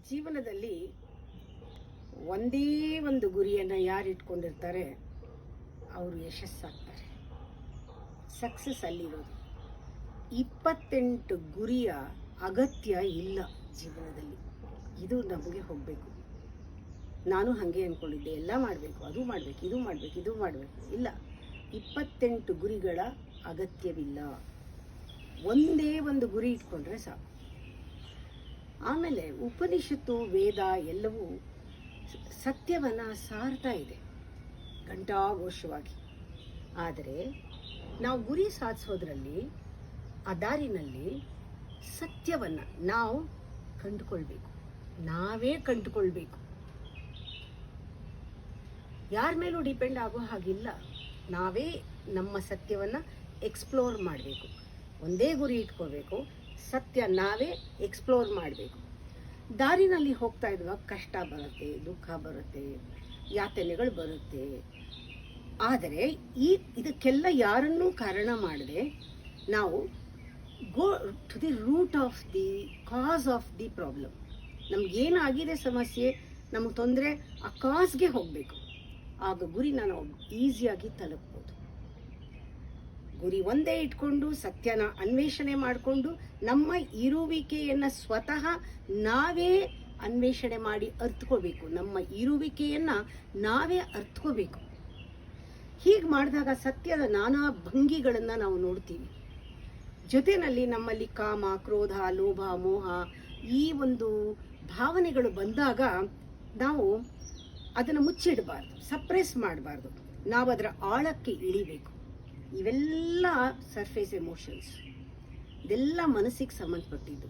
ಜೀವನದಲ್ಲಿ ಒಂದೇ ಒಂದು ಗುರಿಯನ್ನು ಯಾರು ಇಟ್ಕೊಂಡಿರ್ತಾರೆ ಅವರು ಯಶಸ್ಸಾಗ್ತಾರೆ. ಸಕ್ಸಸ್ ಅಲ್ಲಿರೋದು. 28 ಗುರಿಯ ಅಗತ್ಯ ಇಲ್ಲ ಜೀವನದಲ್ಲಿ. ಇದು ನಮಗೆ ಹೋಗಬೇಕು. ನಾನು ಹಾಗೆ ಅಂದ್ಕೊಂಡಿದ್ದೆ, ಎಲ್ಲ ಮಾಡಬೇಕು, ಅದು ಮಾಡಬೇಕು, ಇದು ಮಾಡಬೇಕು, ಇದು ಮಾಡಬೇಕು. ಇಲ್ಲ, 28 ಗುರಿಗಳ ಅಗತ್ಯವಿಲ್ಲ. ಒಂದೇ ಒಂದು ಗುರಿ ಇಟ್ಕೊಂಡ್ರೆ ಸಾಕು. ಆಮೇಲೆ ಉಪನಿಷತ್ತು, ವೇದ ಎಲ್ಲವೂ ಸತ್ಯವನ್ನು ಸಾರ್ತಾ ಇದೆ ಘಂಟಾಘೋಷವಾಗಿ. ಆದರೆ ನಾವು ಗುರಿ ಸಾಧಿಸೋದ್ರಲ್ಲಿ, ಆ ದಾರಿನಲ್ಲಿ ಸತ್ಯವನ್ನು ನಾವು ಕಂಡುಕೊಳ್ಬೇಕು. ನಾವೇ ಕಂಡುಕೊಳ್ಬೇಕು. ಯಾರ ಮೇಲೂ ಡಿಪೆಂಡ್ ಆಗೋ ಹಾಗಿಲ್ಲ. ನಾವೇ ನಮ್ಮ ಸತ್ಯವನ್ನು ಎಕ್ಸ್ಪ್ಲೋರ್ ಮಾಡಬೇಕು. ಒಂದೇ ಗುರಿ ಇಟ್ಕೋಬೇಕು, ಸತ್ಯ ನಾವೇ ಎಕ್ಸ್ಪ್ಲೋರ್ ಮಾಡಬೇಕು. ದಾರಿನಲ್ಲಿ ಹೋಗ್ತಾ ಇರುವಾಗ ಕಷ್ಟ ಬರುತ್ತೆ, ದುಃಖ ಬರುತ್ತೆ, ಯಾತನೆಗಳು ಬರುತ್ತೆ. ಆದರೆ ಇದಕ್ಕೆಲ್ಲ ಯಾರನ್ನೂ ಕಾರಣ ಮಾಡದೆ ನಾವು go to the root of the cause of the problem. ನಮಗೇನಾಗಿದೆ ಸಮಸ್ಯೆ, ನಮಗೆ ತೊಂದರೆ, ಆ ಕಾಸ್ಗೆ ಹೋಗಬೇಕು. ಆಗ ಗುರಿನ ನಾವು ಈಸಿಯಾಗಿ ತಲುಪ್ಬೋದು. ಗುರಿ ಒಂದೇ ಇಟ್ಕೊಂಡು ಸತ್ಯನ ಅನ್ವೇಷಣೆ ಮಾಡಿಕೊಂಡು ನಮ್ಮ ಇರುವಿಕೆಯನ್ನು ಸ್ವತಃ ನಾವೇ ಅನ್ವೇಷಣೆ ಮಾಡಿ ಅರ್ಥಕೋಬೇಕು. ನಮ್ಮ ಇರುವಿಕೆಯನ್ನು ನಾವೇ ಅರ್ಥಕೋಬೇಕು. ಹೀಗೆ ಮಾಡಿದಾಗ ಸತ್ಯದ ನಾನಾ ಭಂಗಿಗಳನ್ನು ನಾವು ನೋಡ್ತೀವಿ. ಜೊತೆಯಲ್ಲಿ ನಮ್ಮಲ್ಲಿ ಕಾಮ, ಕ್ರೋಧ, ಲೋಭ, ಮೋಹ ಈ ಒಂದು ಭಾವನೆಗಳು ಬಂದಾಗ ನಾವು ಅದನ್ನು ಮುಚ್ಚಿಡಬಾರ್ದು, ಸಪ್ರೆಸ್ ಮಾಡಬಾರ್ದು. ನಾವು ಅದರ ಆಳಕ್ಕೆ ಇಳಿಬೇಕು. ಇವೆಲ್ಲ ಸರ್ಫೇಸ್ ಎಮೋಷನ್ಸ್, ಇದೆಲ್ಲ ಮನಸ್ಸಿಗೆ ಸಂಬಂಧಪಟ್ಟಿದ್ದು.